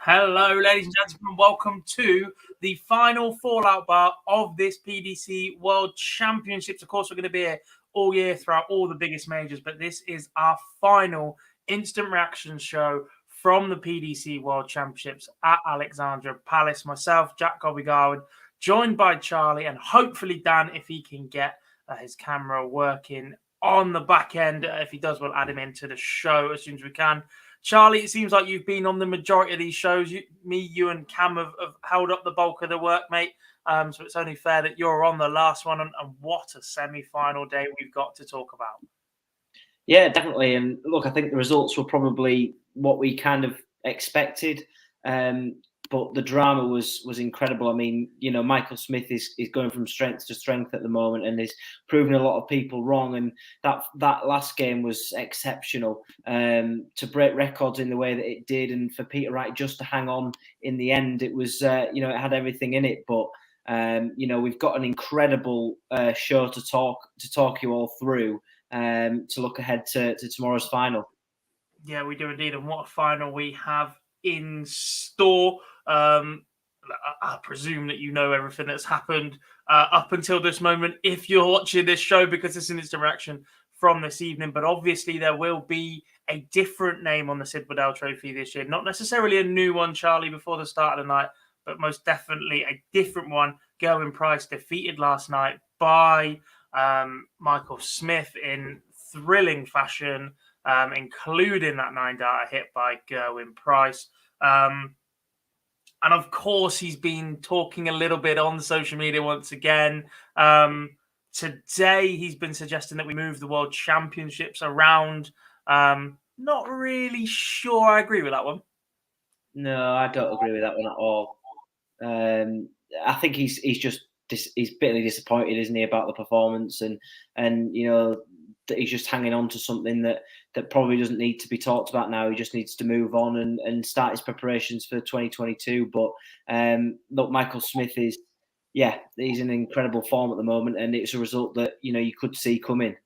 Hello, ladies and gentlemen. Welcome to the final fallout bar of this PDC World Championships. Of course, we're going to be here all year throughout all the biggest majors, but this is our final instant reaction show from the PDC World Championships at Alexandra Palace. Myself, Jack Gobby-Garwood, joined by Charlie, and hopefully Dan, if he can get his camera working on the back end. If he does, we'll add him into the show as soon as we can. Charlie, it seems like you've been on the majority of these shows. You and Cam have held up the bulk of the work, mate. So it's only fair that you're on the last one. And what a semi-final day we've got to talk about. Yeah, definitely. And look, I think the results were probably what we kind of expected. But the drama was incredible. I mean, you know, Michael Smith is going from strength to strength at the moment and is proving a lot of people wrong. And that last game was exceptional. To break records in the way that it did, and for Peter Wright just to hang on in the end, it was it had everything in it. But we've got an incredible show to talk you all through to look ahead to tomorrow's final. Yeah, we do indeed. And what a final we have in store. I presume that you know everything that's happened up until this moment if you're watching this show, because it's an instant reaction from this evening. But obviously there will be a different name on the Sid Waddell Trophy this year. Not necessarily a new one, Charlie, before the start of the night, but most definitely a different one. Gerwyn Price defeated last night by Michael Smith in thrilling fashion, including that 9-darter hit by Gerwyn Price. And of course, he's been talking a little bit on social media once again. Today, he's been suggesting that we move the World Championships around. Not really sure I agree with that one. No, I don't agree with that one at all. I think he's bitterly disappointed, isn't he, about the performance, and you know, that he's just hanging on to something that probably doesn't need to be talked about now. He just needs to move on and start his preparations for 2022. But look, Michael Smith he's in incredible form at the moment, and it's a result that you could see coming.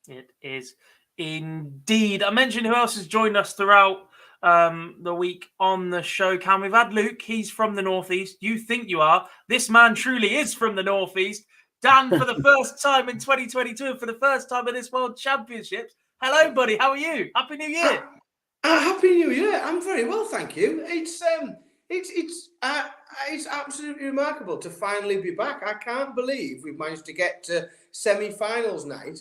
It is indeed. I mentioned who else has joined us throughout the week on the show. Cam, we've had Luke. He's from the Northeast. You think you are. This man truly is from the Northeast. Dan, for the first time in 2022 and for the first time in this World Championships. Hello, buddy. How are you? Happy New Year. Happy New Year. I'm very well, thank you. It's absolutely remarkable to finally be back. I can't believe we've managed to get to semi-finals night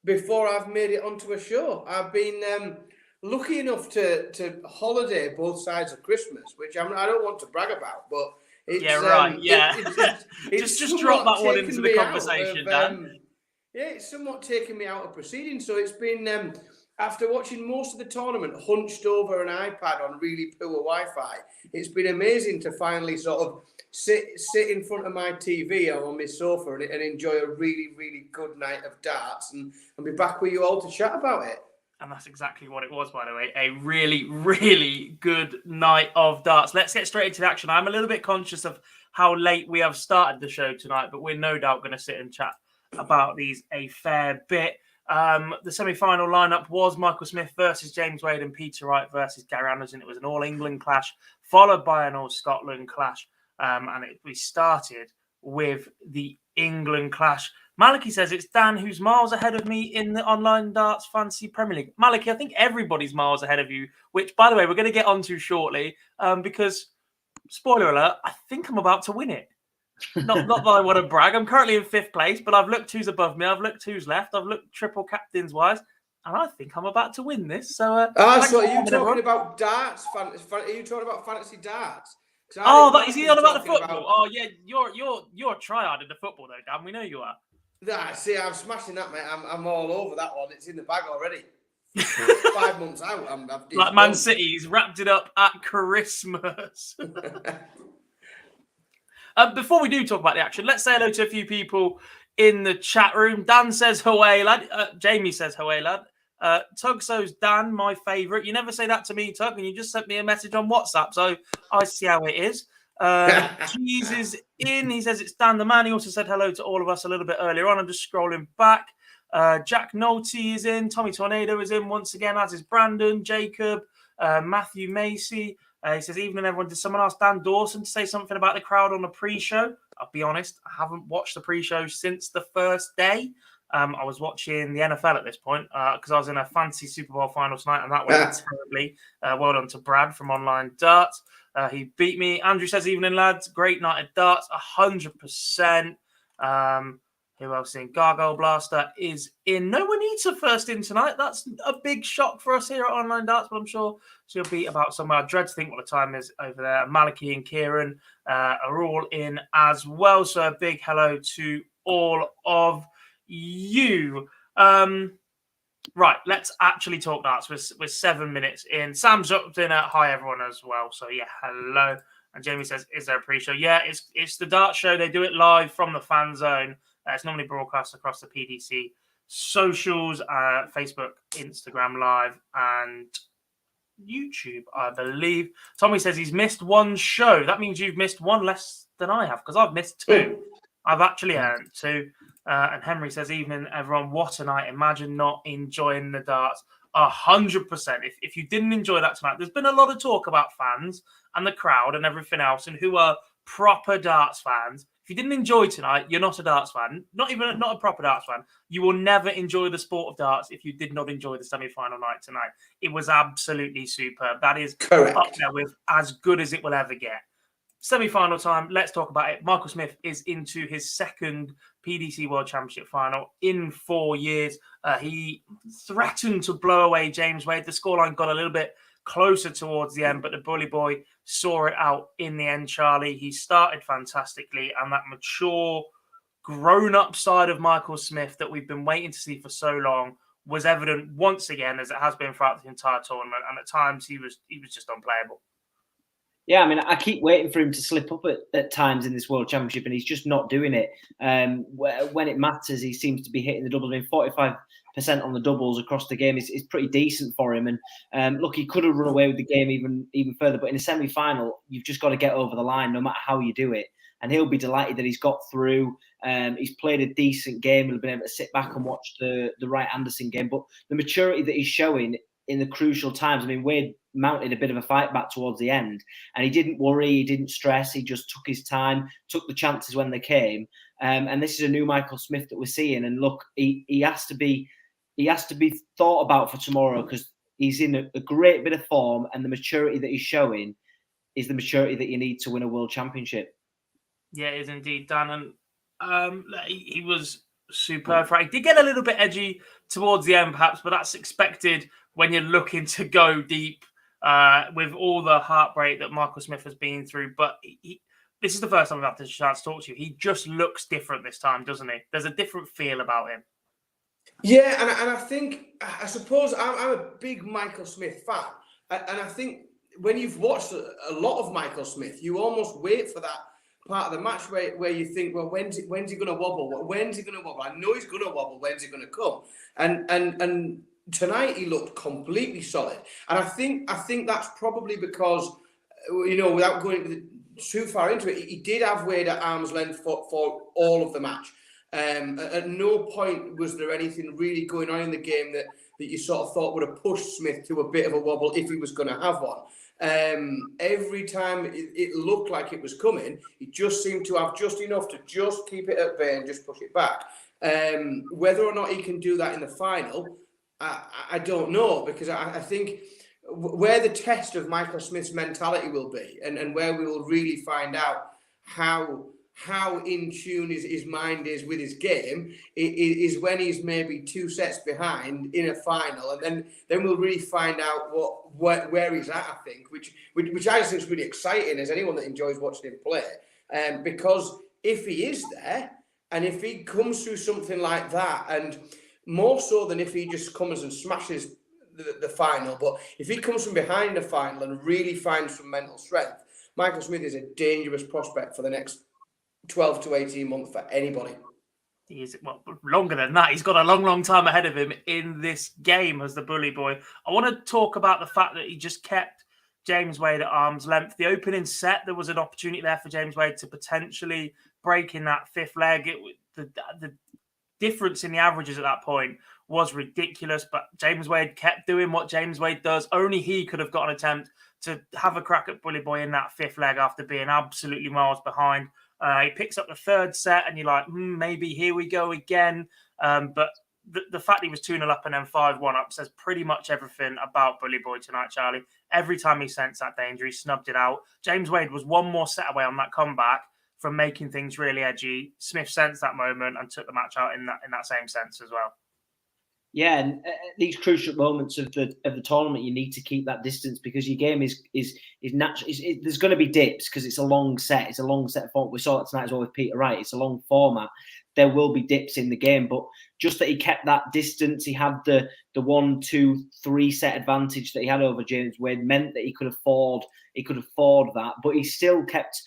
before I've made it onto a show. I've been lucky enough to holiday both sides of Christmas, which I don't want to brag about, but just drop that one into the conversation, Dan. It's somewhat taken me out of proceedings. So it's been, after watching most of the tournament hunched over an iPad on really poor Wi-Fi, it's been amazing to finally sort of sit in front of my TV or on my sofa and enjoy a really, really good night of darts and be back with you all to chat about it. And that's exactly what it was, by the way. A really, really good night of darts. Let's get straight into the action. I'm a little bit conscious of how late we have started the show tonight, but we're no doubt going to sit and chat about these a fair bit. The semi-final lineup was Michael Smith versus James Wade and Peter Wright versus Gary Anderson. It was an all-England clash, followed by an all-Scotland clash. We started with the England clash. Maliki says it's Dan who's miles ahead of me in the online darts fantasy Premier League. Maliki, I think everybody's miles ahead of you, which, by the way, we're going to get onto shortly because, spoiler alert, I think I'm about to win it. Not that I want to brag. I'm currently in 5th place, but I've looked who's above me. I've looked who's left. I've looked triple captains-wise, and I think I'm about to win this. So, so are you talking about darts? Are you talking about fantasy darts? Is he on about the football? Oh, yeah, you're a tryhard in the football, though, Dan. We know you are. See, I'm smashing that, mate. I'm all over that one. It's in the bag already. 5 months out. Like Man City's wrapped it up at Christmas. Before we do talk about the action, let's say hello to a few people in the chat room. Dan says, "Hooray, lad." Jamie says, "Hooray, lad." Tug says, "Dan, my favourite." You never say that to me, Tug, and you just sent me a message on WhatsApp, so I see how it is. Cheese is in. He says it's Dan the man. He also said hello to all of us a little bit earlier on. I'm just scrolling back. Jack Nolte is in. Tommy Tornado is in once again, as is Brandon, Jacob, Matthew Macy. He says, evening, everyone. Did someone ask Dan Dawson to say something about the crowd on the pre-show? I'll be honest, I haven't watched the pre-show since the first day. I was watching the NFL at this point because I was in a fantasy Super Bowl final tonight, and that went terribly. Well done to Brad from Online Darts. He beat me. Andrew says, evening, lads. Great night at darts, 100%. Who else in? Gargoyle Blaster is in. No one needs a first in tonight. That's a big shock for us here at Online Darts, but I'm sure she'll be about somewhere. I dread to think what the time is over there. Maliki and Kieran are all in as well. So a big hello to all of you. Right, let's actually talk darts. We're 7 minutes in. Sam's jumped in at hi everyone as well. So yeah, hello. And Jamie says, is there a pre-show? Yeah, it's the darts show. They do it live from the fan zone. It's normally broadcast across the PDC socials, Facebook, Instagram Live, and YouTube, I believe. Tommy says he's missed one show. That means you've missed one less than I have, because I've missed two. I've actually earned two. And Henry says, evening, everyone. What a night. Imagine not enjoying the darts. 100%. If you didn't enjoy that tonight, there's been a lot of talk about fans and the crowd and everything else and who are proper darts fans. If you didn't enjoy tonight, you're not a darts fan. Not a proper darts fan. You will never enjoy the sport of darts if you did not enjoy the semi-final night tonight. It was absolutely superb. That is correct. Up there with as good as it will ever get. Semi-final time. Let's talk about it. Michael Smith is into his second PDC World Championship final in 4 years. He threatened to blow away James Wade. The scoreline got a little bit closer towards the end, but the bully boy saw it out in the end, Charlie. He started fantastically, and that mature, grown-up side of Michael Smith that we've been waiting to see for so long was evident once again, as it has been throughout the entire tournament, and at times he was just unplayable. Yeah, I mean, I keep waiting for him to slip up at times in this World Championship, and he's just not doing it. When it matters, he seems to be hitting the doubles. I mean, 45% on the doubles across the game is pretty decent for him. And look, he could have run away with the game even further. But in a semi-final, you've just got to get over the line, no matter how you do it. And he'll be delighted that he's got through. He's played a decent game. He'll be able to sit back and watch the Wright Anderson game. But the maturity that he's showing in the crucial times. I mean, Wade mounted a bit of a fight back towards the end, and he didn't worry, he didn't stress, he just took his time, took the chances when they came. And this is a new Michael Smith that we're seeing. And look, he has to be thought about for tomorrow, because he's in a great bit of form, and the maturity that he's showing is the maturity that you need to win a world championship. Yeah, it is indeed, Dan. And he was superb. He did get a little bit edgy towards the end, perhaps, but that's expected when you're looking to go deep with all the heartbreak that Michael Smith has been through. But this is the first time I've had the chance to talk to you. He just looks different this time, doesn't he? There's a different feel about him. Yeah, and I suppose I'm a big Michael Smith fan. And I think when you've watched a lot of Michael Smith, you almost wait for that part of the match where you think, well, when's he going to wobble? When's he going to wobble? I know he's going to wobble. When's he going to come? And tonight he looked completely solid. And I think that's probably because, without going too far into it, he did have Wade at arm's length for all of the match. At no point was there anything really going on in the game that you sort of thought would have pushed Smith to a bit of a wobble if he was going to have one. Every time it looked like it was coming, he just seemed to have just enough to just keep it at bay and just push it back. Whether or not he can do that in the final, I don't know, because I think where the test of Michael Smith's mentality will be, and where we will really find out how in tune his mind is with his game, is when he's maybe 2 sets behind in a final, and then we'll really find out where he's at, I think, which I just think is really exciting as anyone that enjoys watching him play, because if he is there, and if he comes through something like that, and more so than if he just comes and smashes the final, but if he comes from behind the final and really finds some mental strength, Michael Smith is a dangerous prospect for the next 12 to 18 months for anybody. He's longer than that. He's got a long time ahead of him in this game as the bully boy. I want to talk about the fact that he just kept James Wade at arm's length. The opening set, there was an opportunity there for James Wade to potentially break in that fifth leg. The difference in the averages at that point was ridiculous. But James Wade kept doing what James Wade does. Only he could have got an attempt to have a crack at Bully Boy in that fifth leg after being absolutely miles behind. He picks up the third set, and you're like, maybe here we go again. But the fact he was 2-0 up and then 5-1 up says pretty much everything about Bully Boy tonight, Charlie. Every time he sensed that danger, he snubbed it out. James Wade was one more set away on that comeback from making things really edgy. Smith sensed that moment and took the match out in that same sense as well. Yeah, and at these crucial moments of the tournament, you need to keep that distance because your game is natural. There's going to be dips because it's a long set. It's a long set format. We saw that tonight as well with Peter Wright. It's a long format. There will be dips in the game, but just that he kept that distance, he had the 1, 2, 3 set advantage that he had over James Wade meant that he could afford that. But he still kept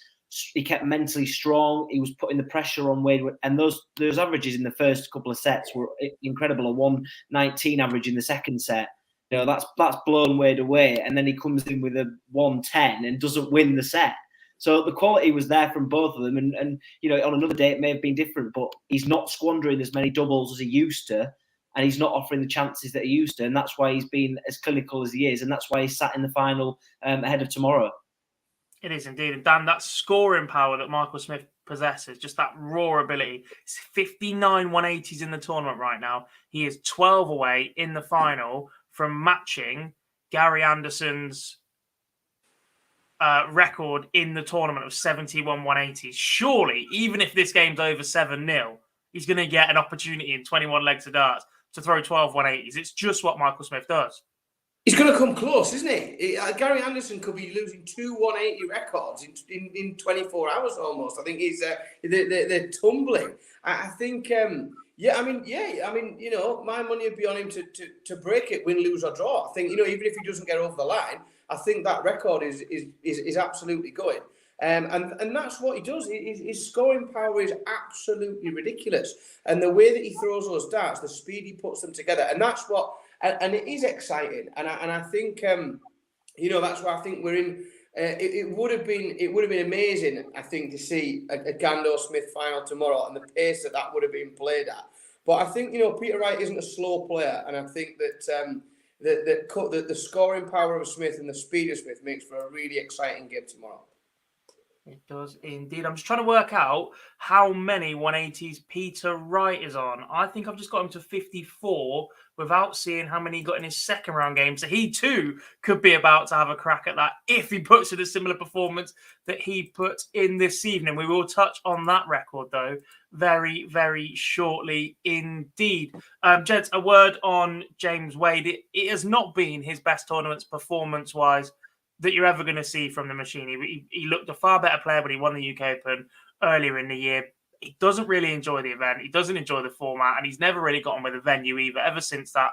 mentally strong. He was putting the pressure on Wade, and those averages in the first couple of sets were incredible. A 119 average in the second set, that's blown Wade away. And then he comes in with a 110 and doesn't win the set. So the quality was there from both of them. And on another day it may have been different, but he's not squandering as many doubles as he used to, and he's not offering the chances that he used to. And that's why he's been as clinical as he is, and that's why he's sat in the final ahead of tomorrow. It is indeed. And Dan, that scoring power that Michael Smith possesses, just that raw ability. It's 59 180s in the tournament right now. He is 12 away in the final from matching Gary Anderson's record in the tournament of 71 180s. Surely, even if this game's over 7-0, he's going to get an opportunity in 21 legs of darts to throw 12 180s. It's just what Michael Smith does. He's going to come close, isn't he? Gary Anderson could be losing 2 180 records in 24 hours almost. I think they're tumbling. I think, my money would be on him to break it, win, lose or draw. I think, even if he doesn't get over the line, I think that record is absolutely going. And that's what he does. His scoring power is absolutely ridiculous. And the way that he throws those darts, the speed he puts them together, and that's what. And it is exciting, and I think that's why I think we're in. It would have been amazing, I think, to see a Gando Smith final tomorrow and the pace that would have been played at. But I think Peter Wright isn't a slow player, and I think that the scoring power of Smith and the speed of Smith makes for a really exciting game tomorrow. It does indeed. I'm just trying to work out how many 180s Peter Wright is on. I think I've just got him to 54 without seeing how many he got in his second round game. So he too could be about to have a crack at that if he puts in a similar performance that he put in this evening. We will touch on that record though very, very shortly indeed. Gents, a word on James Wade. It has not been his best tournaments performance-wise that you're ever going to see from the machine. He looked a far better player when he won the UK Open earlier in the year. He doesn't really enjoy the event. He doesn't enjoy the format, and he's never really got on with the venue either, ever since that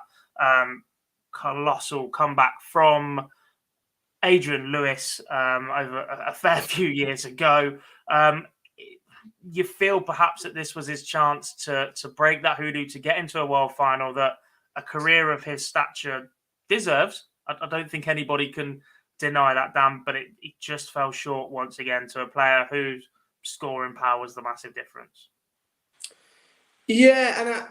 colossal comeback from Adrian Lewis over a fair few years ago. You feel perhaps that this was his chance to break that hoodoo, to get into a world final that a career of his stature deserves. I don't think anybody can deny that, Dan, but it just fell short once again to a player whose scoring power was the massive difference. Yeah,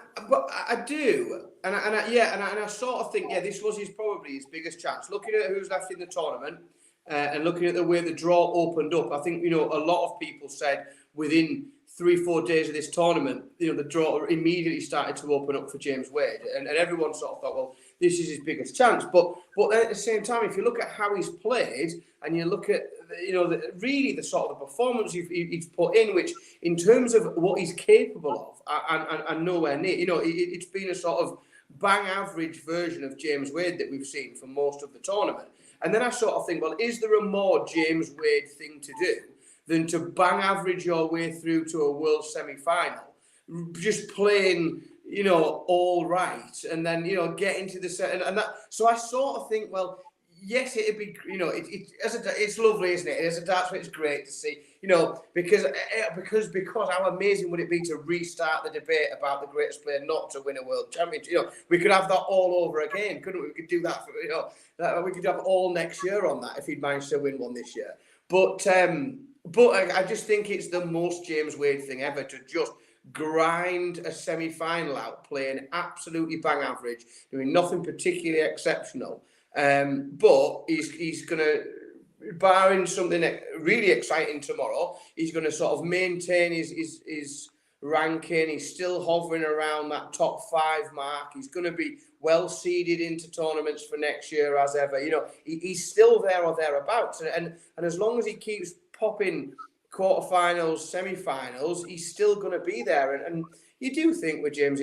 I do, and I sort of think, this was probably his biggest chance. Looking at who's left in the tournament and looking at the way the draw opened up, I think a lot of people said within 3-4 days of this tournament, the draw immediately started to open up for James Wade, and everyone sort of thought, well, this is his biggest chance. But then at the same time, if you look at how he's played and you look at the sort of the performance he's put in, which in terms of what he's capable of, and nowhere near, it's been a sort of bang average version of James Wade that we've seen for most of the tournament. And then I sort of think, well, is there a more James Wade thing to do than to bang average your way through to a world semi-final, just playing all right, and then get into the set and that. So I sort of think, well, yes, it'd be it's lovely, isn't it? As a darts player, it's great to see, because how amazing would it be to restart the debate about the greatest player not to win a world championship? We could have that all over again, couldn't we? We could do that for we could have all next year on that if he'd managed to win one this year. But I just think it's the most James Wade thing ever to just grind a semi-final out, playing absolutely bang average, doing nothing particularly exceptional. But he's going to, barring something really exciting tomorrow, he's going to sort of maintain his ranking. He's still hovering around that top 5 mark. He's going to be well seeded into tournaments for next year as ever. You know, he's still there or thereabouts. And as long as he keeps popping quarterfinals, semi-finals, he's still going to be there. And you do think with James,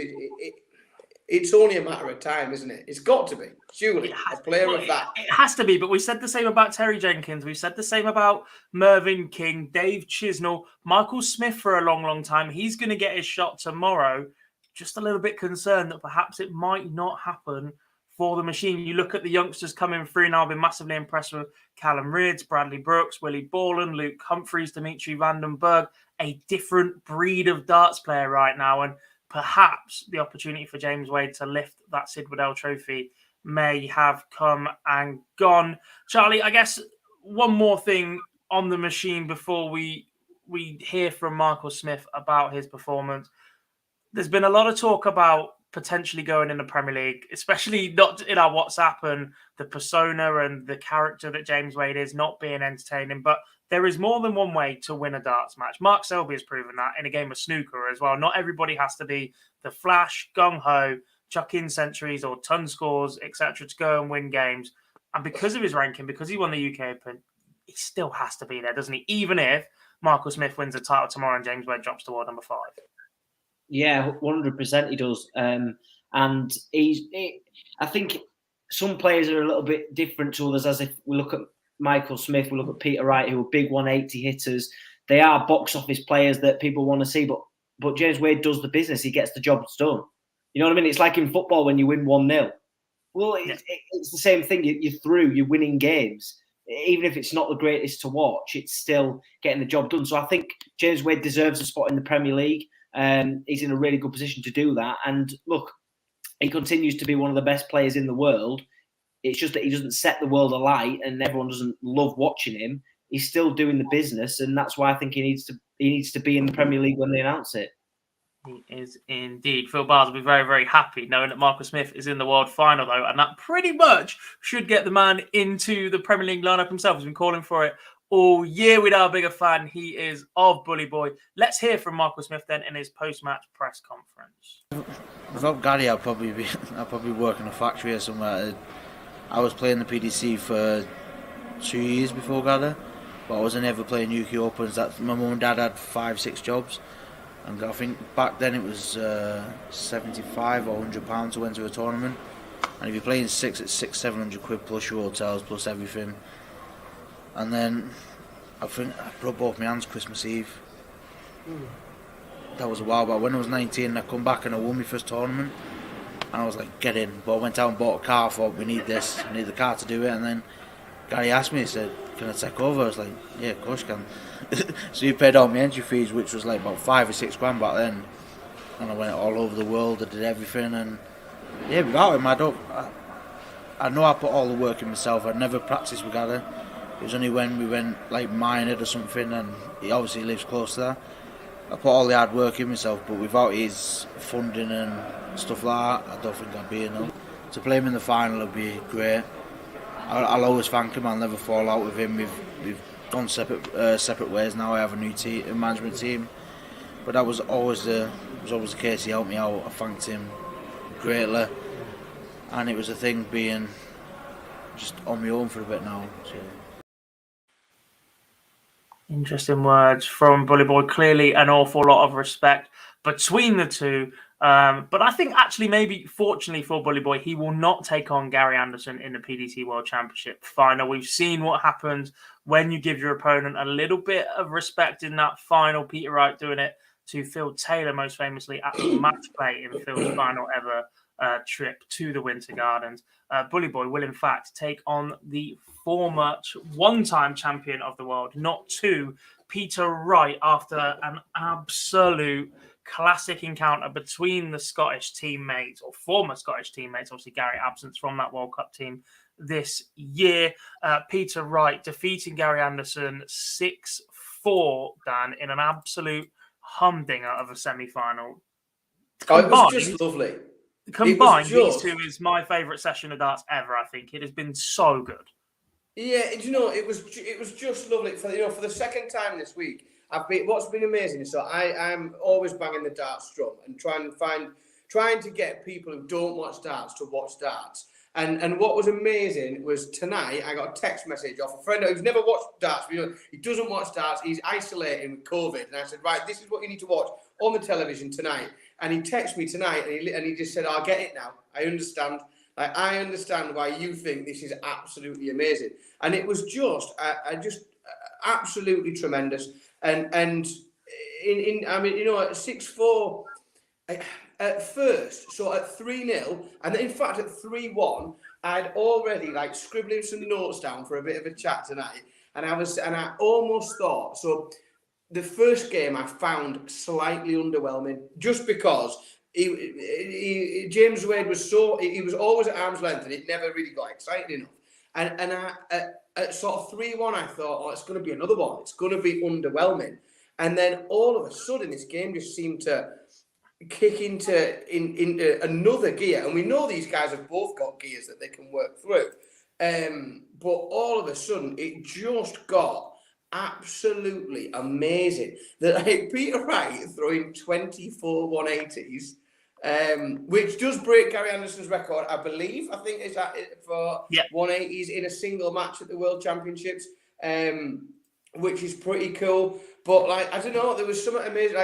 it's only a matter of time, isn't it? It's got to be, surely, a player of that. It has to be, but we said the same about Terry Jenkins. We said the same about Mervyn King, Dave Chisnell, Michael Smith for a long, long time. He's going to get his shot tomorrow. Just a little bit concerned that perhaps it might not happen for the machine. You look at the youngsters coming through now. I've been massively impressed with Callum Ridds, Bradley Brooks, Willie Borland, Luke Humphreys, Dimitri Vandenberg. A different breed of darts player right now. And perhaps the opportunity for James Wade to lift that Sid Waddell trophy may have come and gone. Charlie, I guess one more thing on the machine before we hear from Michael Smith about his performance. There's been a lot of talk about potentially going in the Premier League, especially not in our WhatsApp, and the persona and the character that James Wade is not being entertaining. But there is more than one way to win a darts match. Mark Selby has proven that in a game of snooker as well. Not everybody has to be the flash, gung-ho, chuck in centuries or ton scores, etc. to go and win games. And because of his ranking, because he won the UK Open, he still has to be there, doesn't he? Even if Michael Smith wins the title tomorrow and James Wade drops to world number 5. Yeah, 100% he does. And I think some players are a little bit different to others. As if we look at Michael Smith, we look at Peter Wright, who are big 180 hitters. They are box office players that people want to see, but James Wade does the business. He gets the jobs done. You know what I mean? It's like in football when you win 1-0. Well, it's the same thing. You're through. You're winning games. Even if it's not the greatest to watch, it's still getting the job done. So I think James Wade deserves a spot in the Premier League. He's in a really good position to do that. And look, he continues to be one of the best players in the world. It's just that he doesn't set the world alight and everyone doesn't love watching him. He's still doing the business, and that's why I think he needs to be in the Premier League when they announce it. He is indeed. Phil Bars will be very, very happy knowing that Michael Smith is in the world final, though, and that pretty much should get the man into the Premier League lineup himself. He's been calling for it all year. We're now a bigger fan. He is of Bully Boy. Let's hear from Michael Smith then in his post-match press conference. Without Gary, I'd probably work in a factory or somewhere. I was playing the PDC for 2 years before Gary, but I wasn't ever playing UK Opens. My mum and dad had 5-6 jobs, and I think back then it was £75 or £100 to enter a tournament. And if you're playing 6, it's £600-700 plus your hotels plus everything. And then I think I broke both my hands Christmas Eve. That was a while back. When I was 19, I come back and I won my first tournament. And I was like, get in. But I went out and bought a car. I thought, we need this. We need the car to do it. And then Gary asked me, he said, can I take over? I was like, yeah, of course you can. So he paid all my entry fees, which was like about £5 or £6 back then. And I went all over the world. I did everything. And yeah, without him, I know I put all the work in myself. I never practiced with Gary. It was only when we went like Minehead or something, and he obviously lives close to that. I put all the hard work in myself, but without his funding and stuff like that, I don't think I'd be enough. To play him in the final would be great. I'll always thank him. I'll never fall out with him. We've gone separate ways now. I have a new a management team, but that was always the case. He helped me out. I thanked him greatly, and it was a thing being just on my own for a bit now. So. Interesting words from Bully Boy. Clearly an awful lot of respect between the two. But I think actually maybe fortunately for Bully Boy, he will not take on Gary Anderson in the PDC World Championship final. We've seen what happens when you give your opponent a little bit of respect in that final. Peter Wright doing it to Phil Taylor, most famously at the match play in Phil's final ever trip to the Winter Gardens. Bully Boy will in fact take on the former one-time champion of the world, not two, Peter Wright, after an absolute classic encounter between the Scottish teammates, or former Scottish teammates, obviously Gary absence from that World Cup team this year. Peter Wright defeating Gary Anderson 6-4, Dan, in an absolute humdinger of a semi-final. Oh, it was just lovely. Combined, these two is my favourite session of darts ever. I think it has been so good. Yeah, it was just lovely. For the second time this week, what's been amazing. So I'm always banging the darts drum and trying to get people who don't watch darts to watch darts. And what was amazing was tonight I got a text message off a friend who's never watched darts. He doesn't watch darts. He's isolating with COVID. And I said, right, this is what you need to watch on the television tonight. And he texted me tonight and he just said, I get it now. I understand. I understand why you think this is absolutely amazing. And it was just absolutely tremendous. And at 6-4, at first, so at 3-0, and then in fact at 3-1, I'd already scribbling some notes down for a bit of a chat tonight. And I almost thought, so the first game I found slightly underwhelming, just because James Wade was always at arm's length and it never really got exciting enough. And at sort of 3-1, I thought, it's going to be another one. It's going to be underwhelming. And then all of a sudden, this game just seemed to kick into another gear. And we know these guys have both got gears that they can work through. But all of a sudden, it just got absolutely amazing. That Peter Wright throwing 24 180s, which does break Gary Anderson's record, I believe. I think it's for 180s in a single match at the World Championships, which is pretty cool. But I don't know, there was something amazing.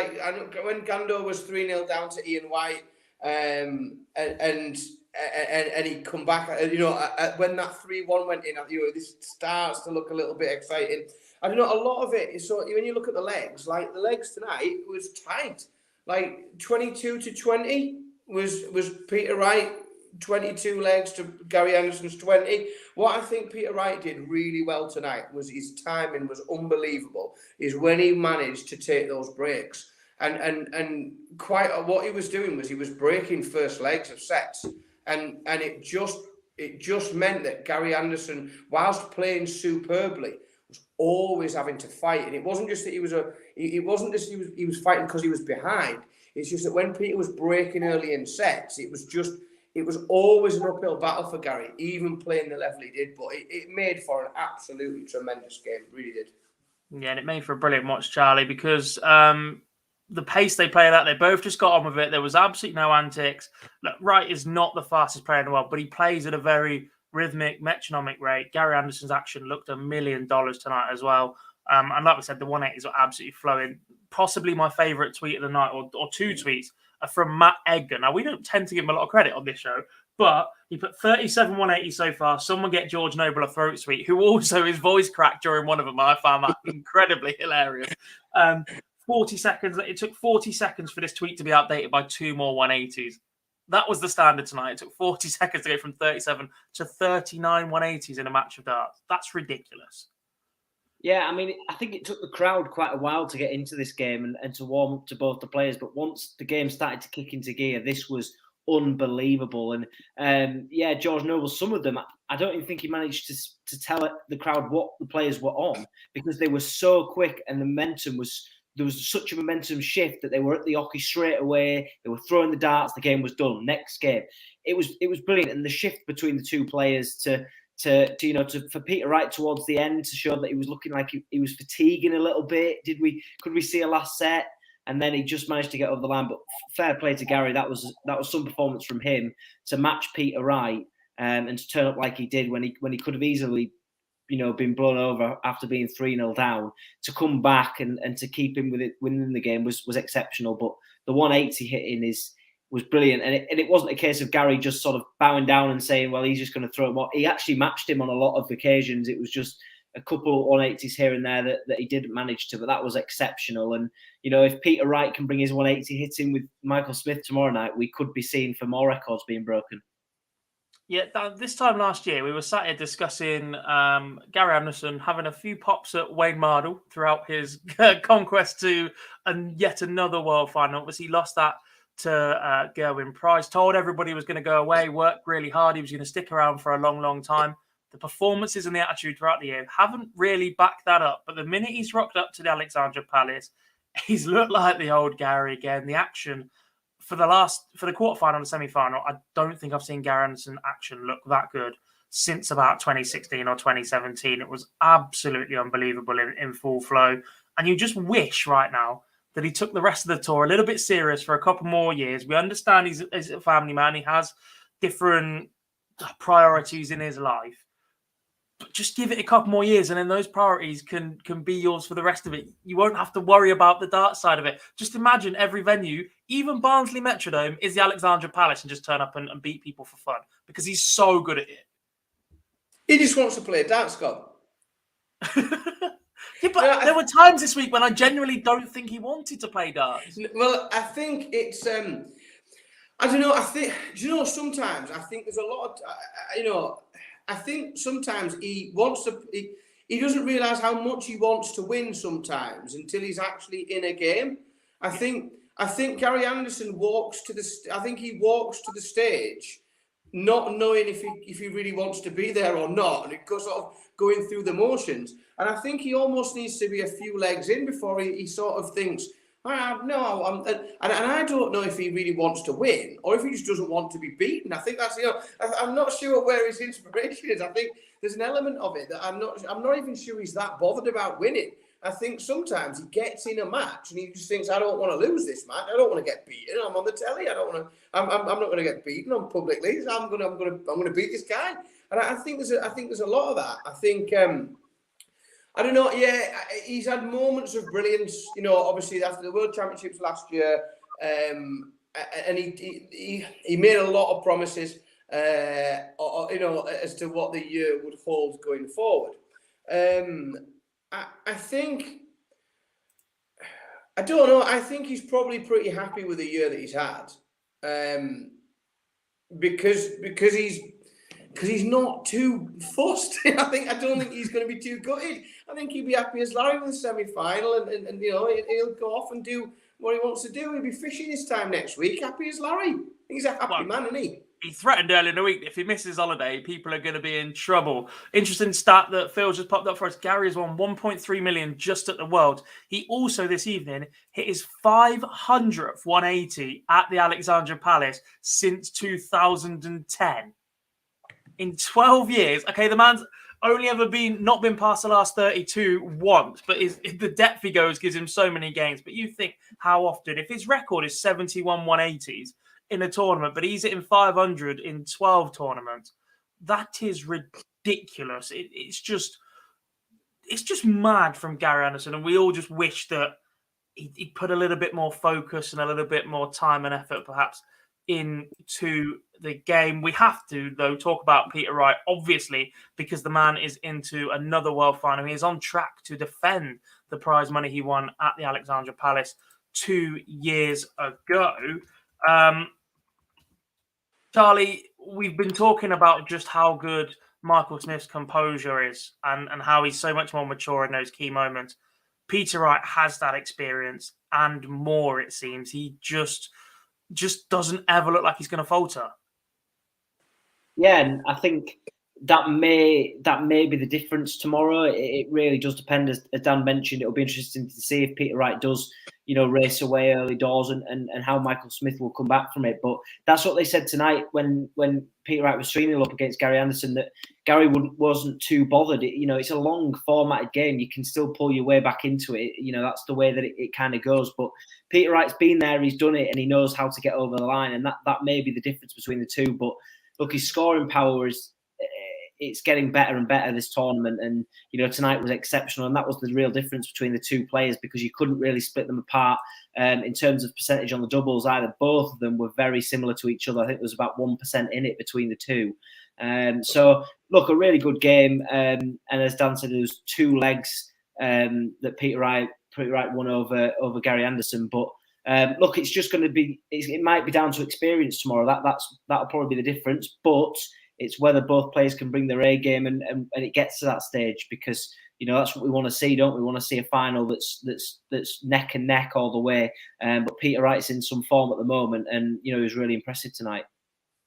When Gando was 3-0 down to Ian White, and he come back. When that 3-1 went in, this starts to look a little bit exciting. I don't know. A lot of it is when you look at the legs, the legs tonight was tight. 22-20 was Peter Wright, 22 legs to Gary Anderson's 20. What I think Peter Wright did really well tonight was his timing was unbelievable. Is when he managed to take those breaks. And quite what he was doing was he was breaking first legs of sets. And it just meant that Gary Anderson, whilst playing superbly, was always having to fight. And it wasn't just that he was fighting because he was behind. It's just that when Peter was breaking early in sets, it was always an uphill battle for Gary, even playing the level he did. But it made for an absolutely tremendous game. It really did. Yeah, and it made for a brilliant watch, Charlie, because the pace they played at, they both just got on with it. There was absolutely no antics. Look, Wright is not the fastest player in the world, but he plays at a very rhythmic, metronomic rate. Gary Anderson's action looked $1 million tonight as well. And like we said, the 180s were absolutely flowing. Possibly my favourite tweet of the night, or two tweets, are from Matt Edgar. Now, we don't tend to give him a lot of credit on this show, but he put 37 180 so far. Someone get George Noble a throat sweet, who also his voice cracked during one of them. I found that incredibly hilarious. 40 seconds. It took 40 seconds for this tweet to be updated by 2 more 180s. That was the standard tonight. It took 40 seconds to go from 37 to 39 180s in a match of darts. That's ridiculous. Yeah, I mean, I think it took the crowd quite a while to get into this game and to warm up to both the players. But once the game started to kick into gear, this was unbelievable. And George Noble, some of them, I don't even think he managed to tell the crowd what the players were on, because they were so quick and the momentum was. There was such a momentum shift that they were at the hockey straight away. They were throwing the darts. The game was done. Next game, it was brilliant. And the shift between the two players for Peter Wright towards the end to show that he was looking like he was fatiguing a little bit. Could we see a last set? And then he just managed to get over the line. But fair play to Gary. That was some performance from him to match Peter Wright and to turn up like he did when he could have easily, been blown over after being 3-0 down. To come back and to keep him with it winning the game was exceptional. But the 180 hitting was brilliant. And it wasn't a case of Gary just sort of bowing down and saying, well, he's just going to throw him off. He actually matched him on a lot of occasions. It was just a couple of 180s here and there that he didn't manage to, but that was exceptional. And, if Peter Wright can bring his 180 hitting with Michael Smith tomorrow night, we could be seeing for more records being broken. Yeah, this time last year, we were sat here discussing Gary Anderson having a few pops at Wayne Mardle throughout his conquest to yet another world final. Obviously, he lost that to Gerwyn Price, told everybody he was going to go away, worked really hard, he was going to stick around for a long, long time. The performances and the attitude throughout the year haven't really backed that up. But the minute he's rocked up to the Alexandra Palace, he's looked like the old Gary again. The action for the quarterfinal and the semi-final, I don't think I've seen Gary Anderson action look that good since about 2016 or 2017. It was absolutely unbelievable in full flow. And you just wish right now that he took the rest of the tour a little bit serious for a couple more years. We understand he's a family man. He has different priorities in his life. But just give it a couple more years and then those priorities can be yours for the rest of it. You won't have to worry about the dart side of it. Just imagine every venue, even Barnsley Metrodome, is the Alexandra Palace and just turn up and beat people for fun because he's so good at it. He just wants to play darts, Scott. Yeah, but there were times this week when I genuinely don't think he wanted to play darts. Well, I think it's... I don't know. Sometimes I think there's a lot of... I think sometimes he wants to... He doesn't realise how much he wants to win sometimes until he's actually in a game. I think Gary Anderson walks to the stage not knowing if he really wants to be there or not, and it goes sort of going through the motions. And I think he almost needs to be a few legs in before he sort of thinks, and I don't know if he really wants to win or if he just doesn't want to be beaten. I think that's, I'm not sure where his inspiration is. I think there's an element of it that I'm not even sure he's that bothered about winning. I think sometimes he gets in a match and he just thinks, I don't want to lose this match. I don't want to get beaten. I'm on the telly. I'm not going to get beaten on publicly. So I'm going to beat this guy. And I think there's a lot of that. I think, I don't know. Yeah, he's had moments of brilliance. Obviously after the World Championships last year, and he made a lot of promises, as to what the year would hold going forward. I think, I don't know. I think he's probably pretty happy with the year that he's had, because he's not too fussed. I don't think he's going to be too gutted. I think he'd be happy as Larry with the semi-final, and he'll go off and do what he wants to do. He'll be fishing this time next week. Happy as Larry. He's a happy man, isn't he? He threatened earlier in the week that if he misses holiday, people are going to be in trouble. Interesting stat that Phil just popped up for us. Gary has won 1.3 million just at the World. He also this evening hit his 500th 180 at the Alexandra Palace since 2010. In 12 years, okay, the man's only ever not been past the last 32 once, but the depth he goes gives him so many games. But you think how often, if his record is 71 180s, in a tournament, but he's hitting 500 in 12 tournaments. That is ridiculous. It's just mad from Gary Anderson, and we all just wish that he'd put a little bit more focus and a little bit more time and effort, perhaps, into the game. We have to, though, talk about Peter Wright, obviously, because the man is into another world final. He is on track to defend the prize money he won at the Alexandra Palace 2 years ago. Charlie, we've been talking about just how good Michael Smith's composure is and how he's so much more mature in those key moments. Peter Wright has that experience and more, it seems. He just doesn't ever look like he's going to falter. Yeah, and I think that may be the difference tomorrow. It really does depend, as Dan mentioned. It'll be interesting to see if Peter Wright does, race away early doors and how Michael Smith will come back from it. But that's what they said tonight when Peter Wright was 3-0 up against Gary Anderson, that Gary wasn't too bothered. It's a long formatted game. You can still pull your way back into it. That's the way that it kind of goes. But Peter Wright's been there, he's done it, and he knows how to get over the line. And that may be the difference between the two. But look, his scoring power it's getting better and better this tournament, and tonight was exceptional, and that was the real difference between the two players, because you couldn't really split them apart in terms of percentage on the doubles either. Both of them were very similar to each other. I think there was about 1% in it between the two. So look, a really good game, and as Dan said, there was 2 legs that Peter Wright won over Gary Anderson. But look, it's just going to be, it might be down to experience tomorrow. That'll probably be the difference, but it's whether both players can bring their A game and it gets to that stage, because that's what we want to see, don't we? We want to see a final that's neck and neck all the way. But Peter Wright's in some form at the moment, and he was really impressive tonight.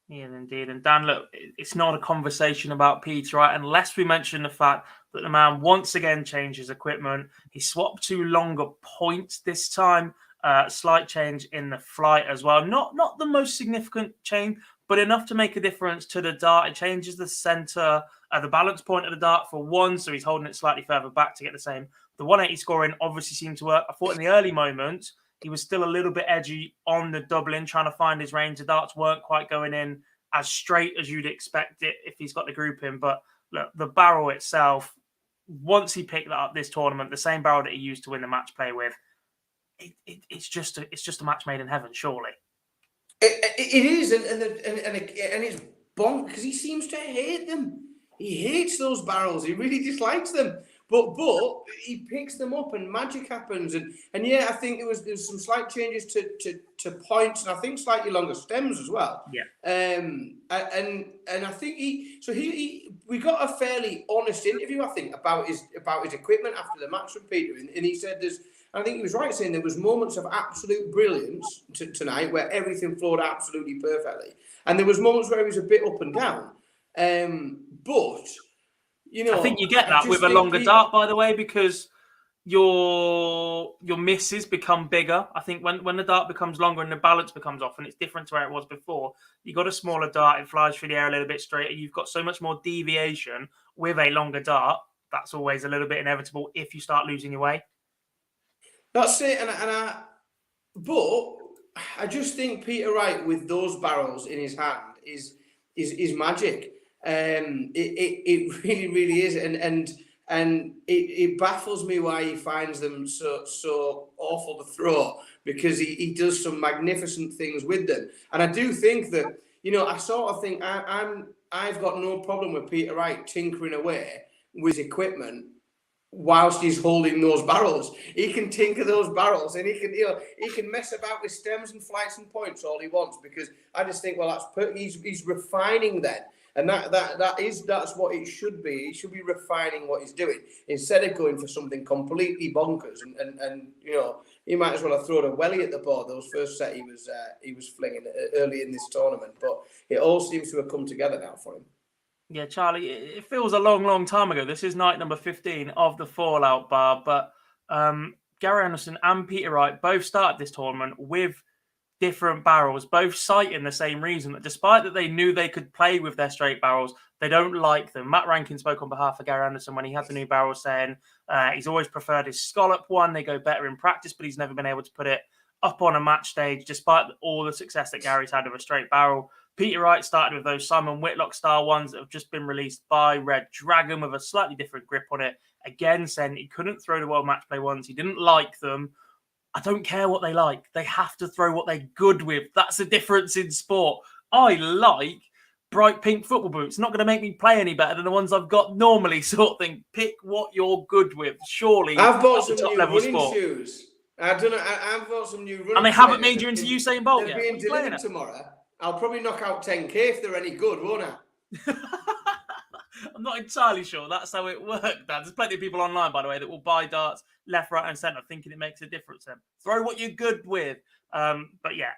Yeah, indeed. And Dan, look, it's not a conversation about Peter, right? Unless we mention the fact that the man once again changed his equipment. He swapped to longer points this time. Slight change in the flight as well. Not the most significant change, but enough to make a difference to the dart. It changes the center, the balance point of the dart for one, so he's holding it slightly further back to get the same. The 180 scoring obviously seemed to work. I thought in the early moments, he was still a little bit edgy on the doubling, trying to find his range. The darts weren't quite going in as straight as you'd expect it if he's got the group in. But look, the barrel itself, once he picked that up this tournament, the same barrel that he used to win the match play with, it's just a match made in heaven, surely. It is, and it's bonk because he seems to hate them. He hates those barrels. He really dislikes them. But he picks them up and magic happens. And yeah, I think there's some slight changes to points and I think slightly longer stems as well. Yeah. And I think we got a fairly honest interview, I think, about his equipment after the match from Peter. And he said I think he was right saying there was moments of absolute brilliance tonight where everything flowed absolutely perfectly. And there was moments where he was a bit up and down. But I think you get that with a longer dart, by the way, because your misses become bigger. I think when the dart becomes longer and the balance becomes off, and it's different to where it was before, you got a smaller dart, it flies through the air a little bit straighter. You've got so much more deviation with a longer dart. That's always a little bit inevitable if you start losing your way. That's it, but I just think Peter Wright with those barrels in his hand is magic. It really, really is, and it baffles me why he finds them so awful to throw, because he does some magnificent things with them. And I do think that I sort of think I've got no problem with Peter Wright tinkering away with his equipment whilst he's holding those barrels. He can tinker those barrels and he can mess about with stems and flights and points all he wants, because I just think, well, he's refining then. And that's what it should be. He should be refining what he's doing instead of going for something completely bonkers. And he might as well have thrown a welly at the board. Those first set he was flinging early in this tournament. But it all seems to have come together now for him. Yeah, Charlie, it feels a long, long time ago. This is night number 15 of the Fallout Bar. But Gary Anderson and Peter Wright both started this tournament with different barrels, both citing the same reason, that despite that they knew they could play with their straight barrels, they don't like them. Matt Rankin spoke on behalf of Gary Anderson when he had the new barrel, saying he's always preferred his scallop one. They go better in practice, but he's never been able to put it up on a match stage, despite all the success that Gary's had with a straight barrel. Peter Wright started with those Simon Whitlock style ones that have just been released by Red Dragon with a slightly different grip on it. Again, saying he couldn't throw the World Match Play ones. He didn't like them. I don't care what they like. They have to throw what they're good with. That's the difference in sport. I like bright pink football boots. Not going to make me play any better than the ones I've got normally, sort of thing. Pick what you're good with. Surely, I've bought some new running shoes. I've bought some new running. And they haven't made you into Usain Bolt yet. They're being delivered tomorrow. I'll probably knock out 10K if they're any good, won't I? I'm not entirely sure that's how it works, Dan. There's plenty of people online, by the way, that will buy darts left, right, and centre, thinking it makes a difference. Then throw what you're good with. But yeah,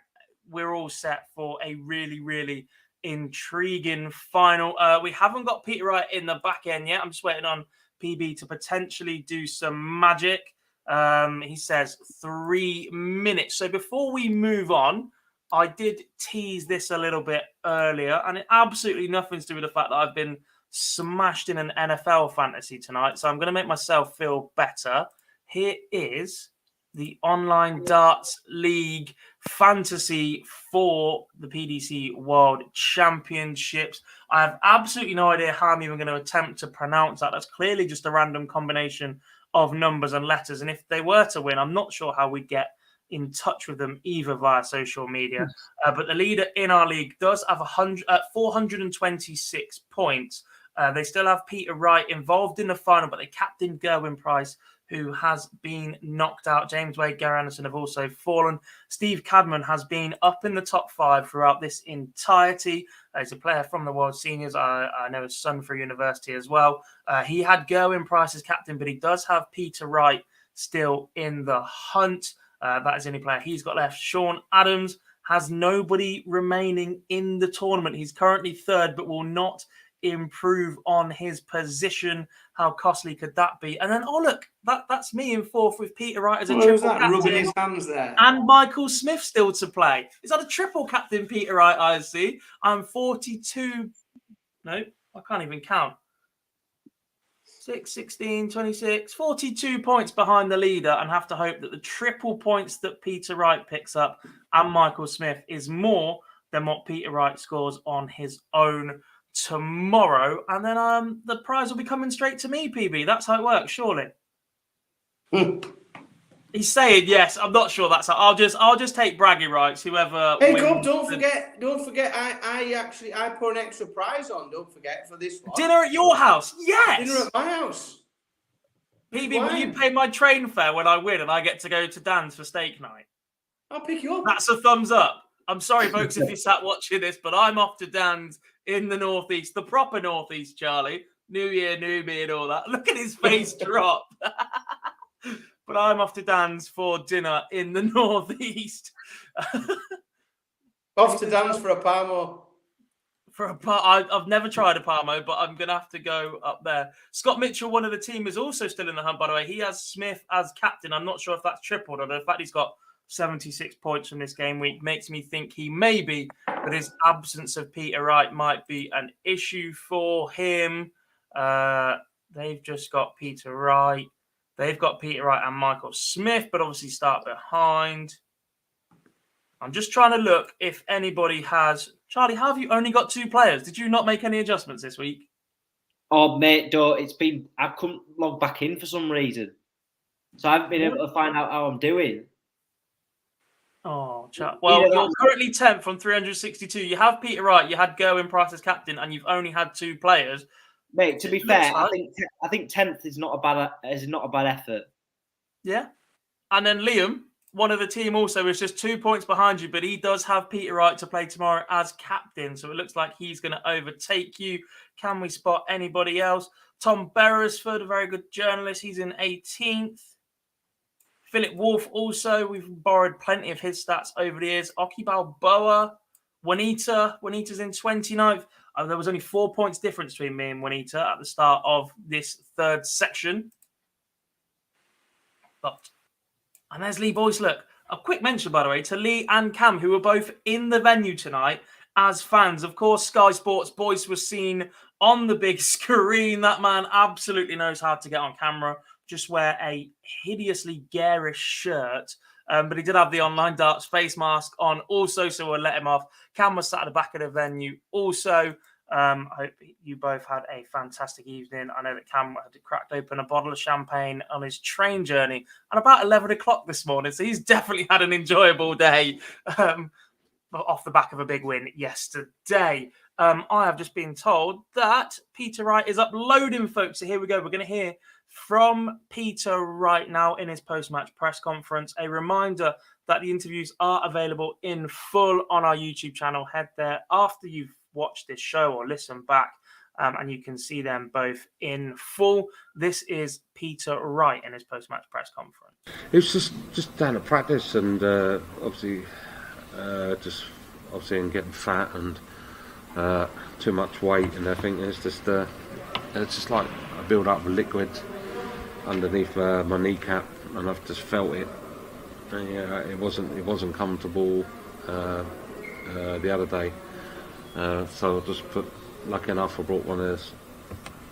we're all set for a really, really intriguing final. We haven't got Peter Wright in the back end yet. I'm just waiting on PB to potentially do some magic. He says 3 minutes. So before we move on, I did tease this a little bit earlier, and it absolutely nothing to do with the fact that I've been smashed in an NFL fantasy tonight. So I'm going to make myself feel better. Here is the Online Darts League fantasy for the PDC World Championships. I have absolutely no idea how I'm even going to attempt to pronounce that. That's clearly just a random combination of numbers and letters. And if they were to win, I'm not sure how we'd get in touch with them either via social media. But the leader in our league does have 426 points. They still have Peter Wright involved in the final, but they captained Gerwin Price, who has been knocked out. James Wade, Gary Anderson have also fallen. Steve Cadman has been up in the top 5 throughout this entirety. He's a player from the World Seniors. I know his son for university as well. He had Gerwin Price as captain, but he does have Peter Wright still in the hunt. That is the only player he's got left. Sean Adams has nobody remaining in the tournament. He's currently third, but will not improve on his position. How costly could that be? And then, oh look, that's me in fourth with Peter Wright as a Who's triple that captain, rubbing his hands there? and Michael Smith still to play. Is that a triple captain, Peter Wright? I see. I'm 42. No, I can't even count. 6, 16, 26, 42 points behind the leader, and have to hope that the triple points that Peter Wright picks up and Michael Smith is more than what Peter Wright scores on his own tomorrow. And then the prize will be coming straight to me, PB. That's how it works, surely. He's saying yes. I'm not sure that's how. I'll just take bragging rights. Whoever. Hey, wins Gob, don't forget. I put an extra prize on. Don't forget for this one. Dinner at your house. Yes. Dinner at my house. PB, will you pay my train fare when I win and I get to go to Dan's for steak night? I'll pick you up. That's a thumbs up. I'm sorry, folks, if you sat watching this, but I'm off to Dan's in the northeast, the proper northeast, Charlie. New year, new me, and all that. Look at his face drop. But I'm off to Dan's for dinner in the northeast. Off to Dan's for a Parmo. I've never tried a Parmo, but I'm going to have to go up there. Scott Mitchell, one of the team, is also still in the hunt, by the way. He has Smith as captain. I'm not sure if that's tripled or the fact he's got 76 points from this game week makes me think he may be, but his absence of Peter Wright might be an issue for him. They've just got Peter Wright. They've got Peter Wright and Michael Smith, but obviously start behind. I'm just trying to look if anybody has... Charlie, how have you only got 2 players? Did you not make any adjustments this week? Oh, mate, I couldn't log back in for some reason. So I haven't been able to find out how I'm doing. Oh, well, you're currently 10th from 362. You have Peter Wright, you had Gerwin Price as captain, and you've only had 2 players. Mate, to be fair, I think 10th is not a bad effort. Yeah. And then Liam, one of the team also, is just 2 points behind you, but he does have Peter Wright to play tomorrow as captain. So it looks like he's going to overtake you. Can we spot anybody else? Tom Beresford, a very good journalist. He's in 18th. Philip Wolf also. We've borrowed plenty of his stats over the years. Oki Balboa. Juanita's in 29th. There was only 4 points difference between me and Juanita at the start of this third section. And there's Lee Boyce. Look, a quick mention, by the way, to Lee and Cam, who were both in the venue tonight as fans. Of course, Sky Sports Boyce was seen on the big screen. That man absolutely knows how to get on camera. Just wear a hideously garish shirt. But he did have the online darts face mask on also, so we'll let him off. Cam was sat at the back of the venue also. I hope you both had a fantastic evening. I know that Cam had cracked open a bottle of champagne on his train journey at about 11 o'clock this morning, so he's definitely had an enjoyable day off the back of a big win yesterday. I have just been told that Peter Wright is uploading, folks, so here we go. We're going to hear from Peter right now in his post-match press conference. A reminder that the interviews are available in full on our YouTube channel. Head there after you've watched this show or listen back, and you can see them both in full. This is Peter Wright in his post-match press conference. It was just down to practice and obviously and getting fat and too much weight and everything. It's just like a build up of liquid underneath my kneecap, and I've just felt it. Yeah, it wasn't comfortable the other day. So I just lucky enough, I brought one of those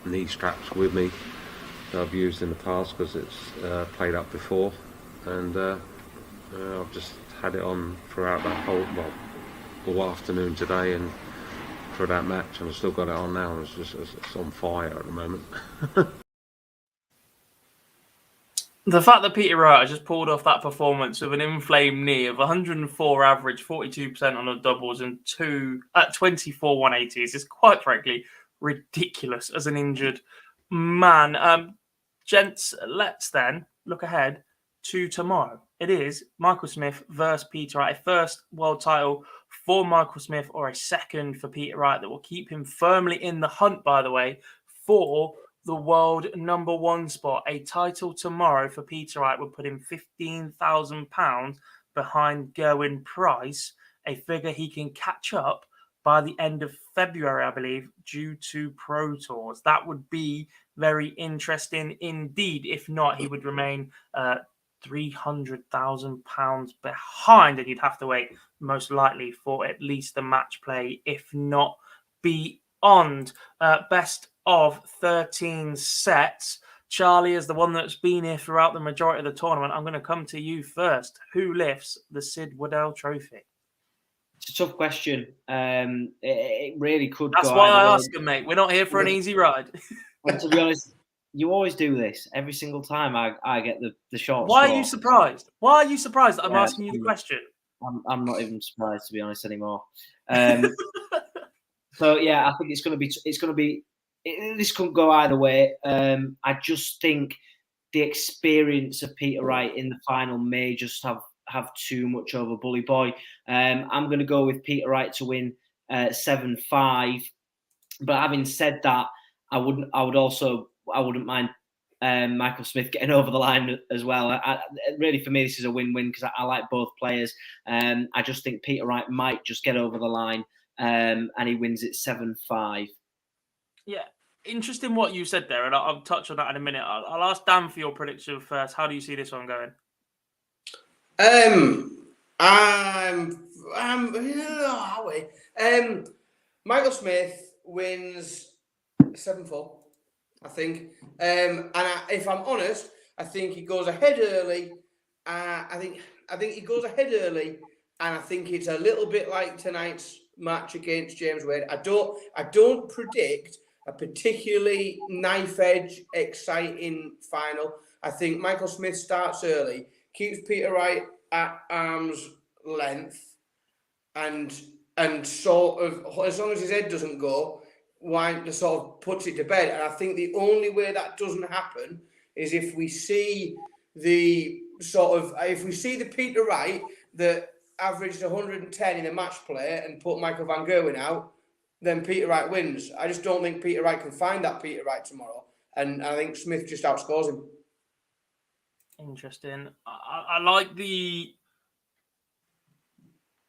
knee straps with me that I've used in the past because it's played up before, and I've just had it on throughout that all afternoon today and for that match, and I've still got it on now. It's on fire at the moment. The fact that Peter Wright has just pulled off that performance with an inflamed knee of 104 average, 42% on the doubles, and 24 180s is quite frankly ridiculous as an injured man. Gents, let's then look ahead to tomorrow. It is Michael Smith versus Peter Wright. A first world title for Michael Smith, or a second for Peter Wright, that will keep him firmly in the hunt, by the way, for the world #1 spot. A title tomorrow for Peter Wright would put him £15,000 behind Gerwin Price. a figure he can catch up by the end of February, I believe, due to Pro Tours. That would be very interesting indeed. If not, he would remain £300,000 behind, and you'd have to wait most likely for at least the match play, if not beyond. Best of 13 sets. Charlie is the one that's been here throughout the majority of the tournament. I'm going to come to you first. Who lifts the Sid Waddell Trophy? It's a tough question. It really could That's go why either I way. ask him, mate. We're not here for an easy ride. And to be honest, you always do this. Every single time I get the short Why straw. are you surprised? Why are you surprised that I'm asking you the question? I'm not even surprised, to be honest, anymore. So yeah, I think it's going to be. This could go either way. I just think the experience of Peter Wright in the final may just have too much over Bully Boy. I'm going to go with Peter Wright to win 7-5. But having said that, I wouldn't mind Michael Smith getting over the line as well. Really, for me, this is a win-win because I like both players. I just think Peter Wright might just get over the line and he wins it 7-5. Yeah, interesting what you said there, and I'll touch on that in a minute. I'll ask Dan for your prediction first. How do you see this one going? Michael Smith wins 7-4, I think. If I'm honest, I think he goes ahead early. I think he goes ahead early, and I think it's a little bit like tonight's match against James Wade. I don't predict a particularly knife edge, exciting final. I think Michael Smith starts early, keeps Peter Wright at arm's length, and sort of, as long as his head doesn't go, sort of puts it to bed. And I think the only way that doesn't happen is if we see the Peter Wright that averaged 110 in a match play and put Michael Van Gerwen out, then Peter Wright wins. I just don't think Peter Wright can find that Peter Wright tomorrow. And I think Smith just outscores him. Interesting. I like the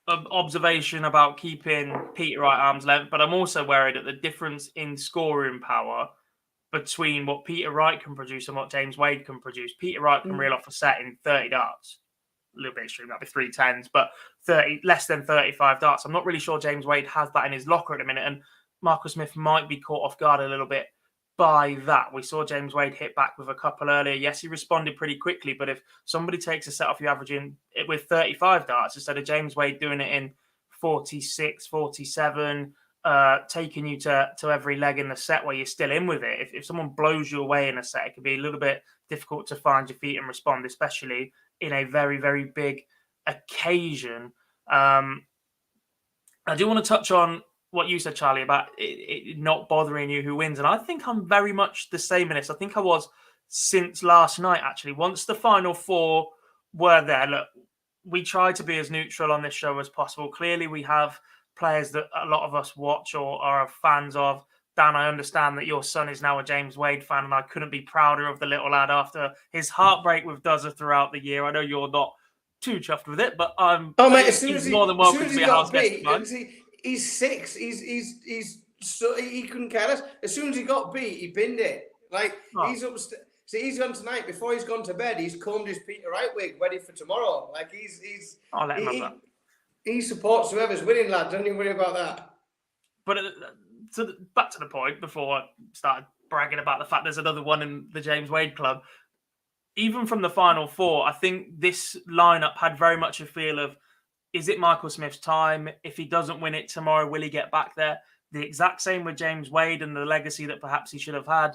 observation about keeping Peter Wright arm's length, but I'm also worried at the difference in scoring power between what Peter Wright can produce and what James Wade can produce. Peter Wright can reel off a set in 30 darts. A little bit extreme, that'd be 3 10s, but less than 35 darts. I'm not really sure James Wade has that in his locker at the minute, and Michael Smith might be caught off guard a little bit by that. We saw James Wade hit back with a couple earlier. Yes, he responded pretty quickly, but if somebody takes a set off you averaging it with 35 darts instead of James Wade doing it in 46, 47, taking you to every leg in the set where you're still in with it. If someone blows you away in a set, it can be a little bit difficult to find your feet and respond, especially in a very, very big occasion. I do want to touch on what you said, Charlie, about it not bothering you who wins. And I think I'm very much the same in this. I think I was since last night, actually. Once the final four were there, look, we try to be as neutral on this show as possible. Clearly, we have players that a lot of us watch or are fans of. Dan, I understand that your son is now a James Wade fan, and I couldn't be prouder of the little lad after his heartbreak with Duzza throughout the year. I know you're not too chuffed with it, but he's more than welcome to be a house guest. He's 6. He couldn't care less. As soon as he got beat, he binned it. He's upstairs. See, he's gone tonight. Before he's gone to bed, he's combed his Peter Wright wig, ready for tomorrow. I'll let him have that. He supports whoever's winning, lad. Don't you worry about that. But back to the point before I started bragging about the fact there's another one in the James Wade club. Even from the final four, I think this lineup had very much a feel of, is it Michael Smith's time? If he doesn't win it tomorrow, will he get back there? The exact same with James Wade and the legacy that perhaps he should have had.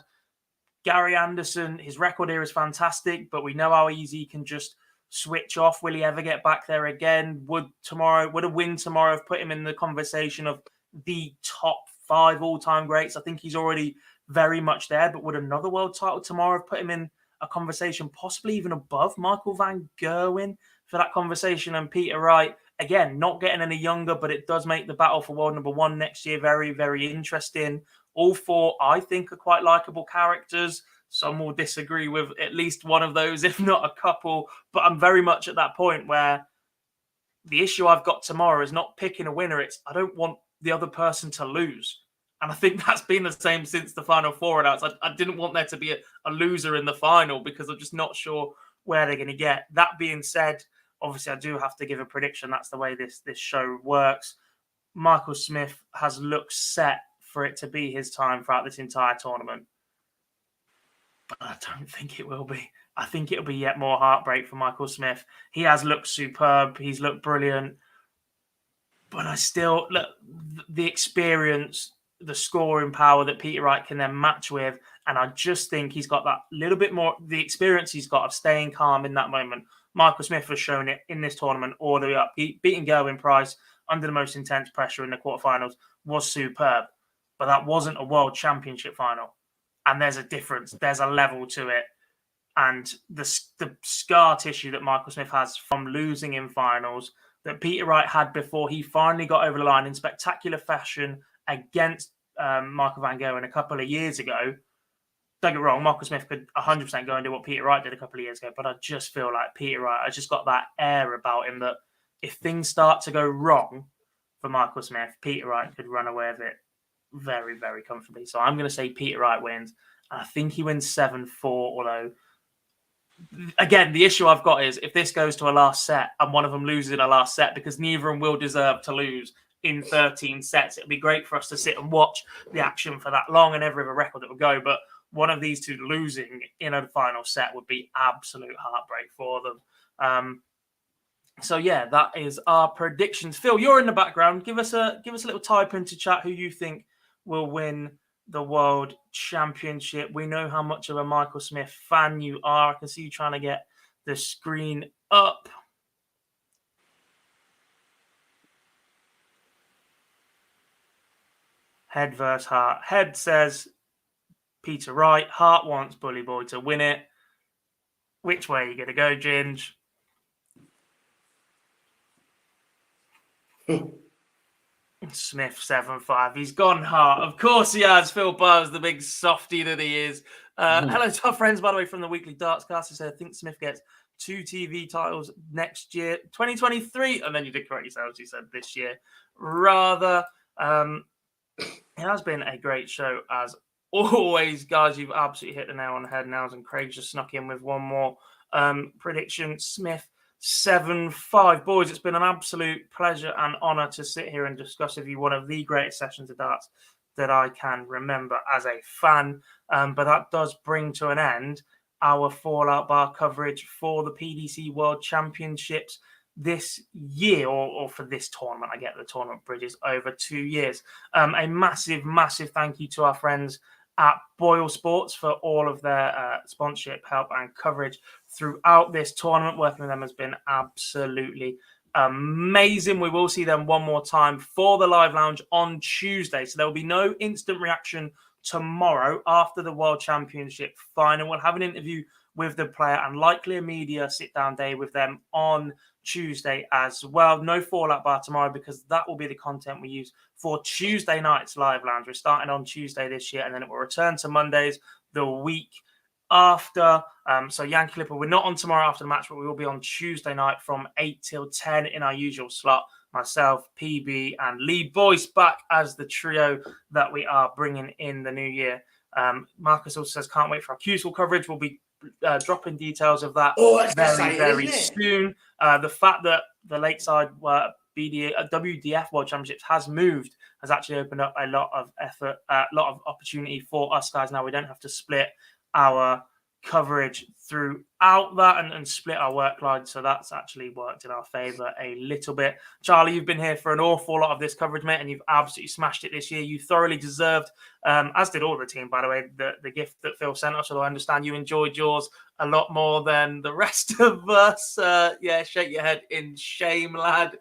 Gary Anderson, his record here is fantastic, but we know how easy he can just switch off. Will he ever get back there again? Would a win tomorrow have put him in the conversation of the top 5 all-time greats? I think he's already very much there, but would another world title tomorrow have put him in a conversation possibly even above Michael Van Gerwen for that conversation? And Peter Wright, again, not getting any younger, but it does make the battle for world number 1 next year very, very interesting. All 4, I think, are quite likeable characters. Some will disagree with at least one of those, if not a couple. But I'm very much at that point where the issue I've got tomorrow is not picking a winner. It's I don't want the other person to lose. And I think that's been the same since the Final Four announced. I didn't want there to be a loser in the final because I'm just not sure where they're going to get. That being said, obviously I do have to give a prediction. That's the way this show works. Michael Smith has looked set for it to be his time throughout this entire tournament. But I don't think it will be. I think it'll be yet more heartbreak for Michael Smith. He has looked superb. He's looked brilliant. But I still, look, the experience, the scoring power that Peter Wright can then match with. And I just think he's got that little bit more, the experience he's got of staying calm in that moment. Michael Smith has shown it in this tournament all the way up. Beating Gerwyn Price under the most intense pressure in the quarterfinals was superb. But that wasn't a world championship final. And there's a difference. There's a level to it. And the scar tissue that Michael Smith has from losing in finals that Peter Wright had before he finally got over the line in spectacular fashion against Michael van Gerwen a couple of years ago. Don't get wrong, Michael Smith could 100% go and do what Peter Wright did a couple of years ago, but I just feel like Peter Wright, I just got that air about him that if things start to go wrong for Michael Smith, Peter Wright could run away with it very, very comfortably. So I'm going to say Peter Wright wins. I think he wins 7-4, although, again, the issue I've got is if this goes to a last set and one of them loses in a last set, because neither of them will deserve to lose in 13 sets, it'd be great for us to sit and watch the action for that long and every other record that would go. But one of these two losing in a final set would be absolute heartbreak for them. So yeah, that is our predictions. Phil, you're in the background. Give us a little type into chat who you think will win the World Championship. We know how much of a Michael Smith fan you are. I can see you trying to get the screen up. Head versus Heart. Head says Peter Wright. Heart wants Bully Boy to win it. Which way are you going to go, Ginge? Smith 7-5. He's gone Heart. Of course he has. Phil Buzz, the big softie that he is. Hello to our friends, by the way, from the Weekly Darts Cast. Who said, I think Smith gets 2 TV titles next year, 2023. And then you did correct yourselves. You said this year. Rather, it has been a great show as always, guys. You've absolutely hit the nail on the head now. And Craig just snuck in with one more prediction. Smith 7-5. Boys, it's been an absolute pleasure and honour to sit here and discuss with you one of the greatest sessions of darts that I can remember as a fan. But that does bring to an end our Fallout Bar coverage for the PDC World Championships this year, or for this tournament. I get the tournament bridges over 2 years. A massive, massive thank you to our friends at BoyleSports for all of their sponsorship, help and coverage throughout this tournament. Working with them has been absolutely amazing. We will see them one more time for the live lounge on Tuesday. So there will be no instant reaction tomorrow after the World Championship final. We'll have an interview with the player and likely a media sit-down day with them on Tuesday as well. No Fallout Bar tomorrow because that will be the content we use for Tuesday night's live lounge. We're starting on Tuesday this year and then it will return to Mondays the week after. So Yankee Clipper, we're not on tomorrow after the match, but we will be on Tuesday night from 8 till 10 in our usual slot. Myself, PB and Lee Boyce back as the trio that we are bringing in the new year. Marcus also says, can't wait for our QSL coverage. We'll be dropping details of that very soon. The fact that the Lakeside WDF World Championships has moved has actually opened up a lot of effort, a lot of opportunity for us guys. Now we don't have to split our coverage throughout that and split our workload, so that's actually worked in our favor a little bit. Charlie, you've been here for an awful lot of this coverage, mate, and you've absolutely smashed it this year. You thoroughly deserved, as did all the team, by the way, the gift that Phil sent us, although I understand you enjoyed yours a lot more than the rest of us. Yeah, shake your head in shame, lad.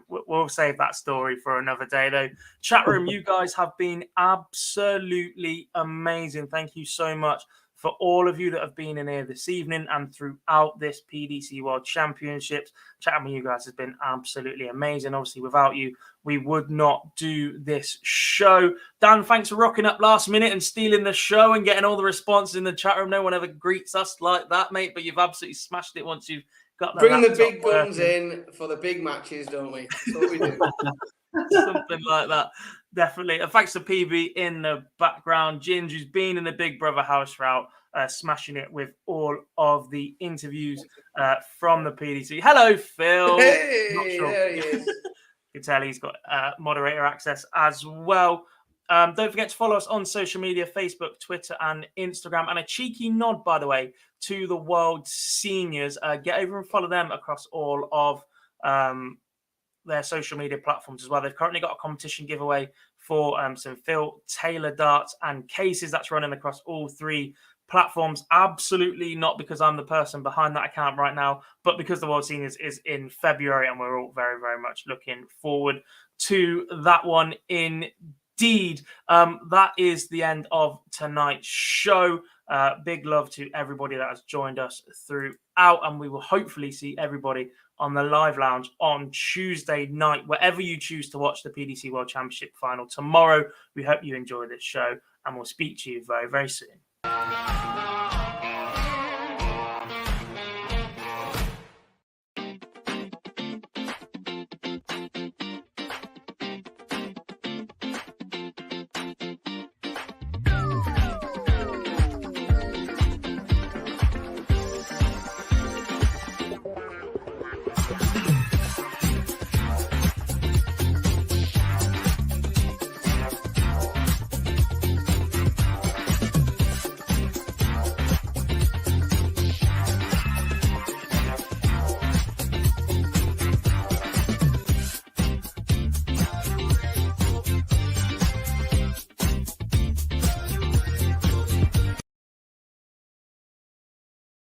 We'll save that story for another day, though. Chat room, you guys have been absolutely amazing. Thank you so much for all of you that have been in here this evening and throughout this PDC World Championships. Chatting with you guys has been absolutely amazing. Obviously, without you, we would not do this show. Dan, thanks for rocking up last minute and stealing the show and getting all the responses in the chat room. No one ever greets us like that, mate, but you've absolutely smashed it once you've Got Bring the laptop big guns working. in for the big matches, don't we? That's what we do. Something like that. Definitely. And thanks to PB in the background. Ginge, who's been in the Big Brother house throughout, smashing it with all of the interviews from the PDC. Hello, Phil. Hey, Not sure. there he is. You can tell he's got moderator access as well. Don't forget to follow us on social media, Facebook, Twitter, and Instagram. And a cheeky nod, by the way, to the World Seniors. Get over and follow them across all of their social media platforms as well. They've currently got a competition giveaway for some Phil Taylor darts and cases that's running across all three platforms. Absolutely not because I'm the person behind that account right now, but because the World Seniors is in February and we're all very, very much looking forward to that one indeed. That is the end of tonight's show. Big love to everybody that has joined us throughout, and we will hopefully see everybody on the live lounge on Tuesday night, wherever you choose to watch the PDC World Championship final tomorrow. We hope you enjoy this show, and we'll speak to you very, very soon.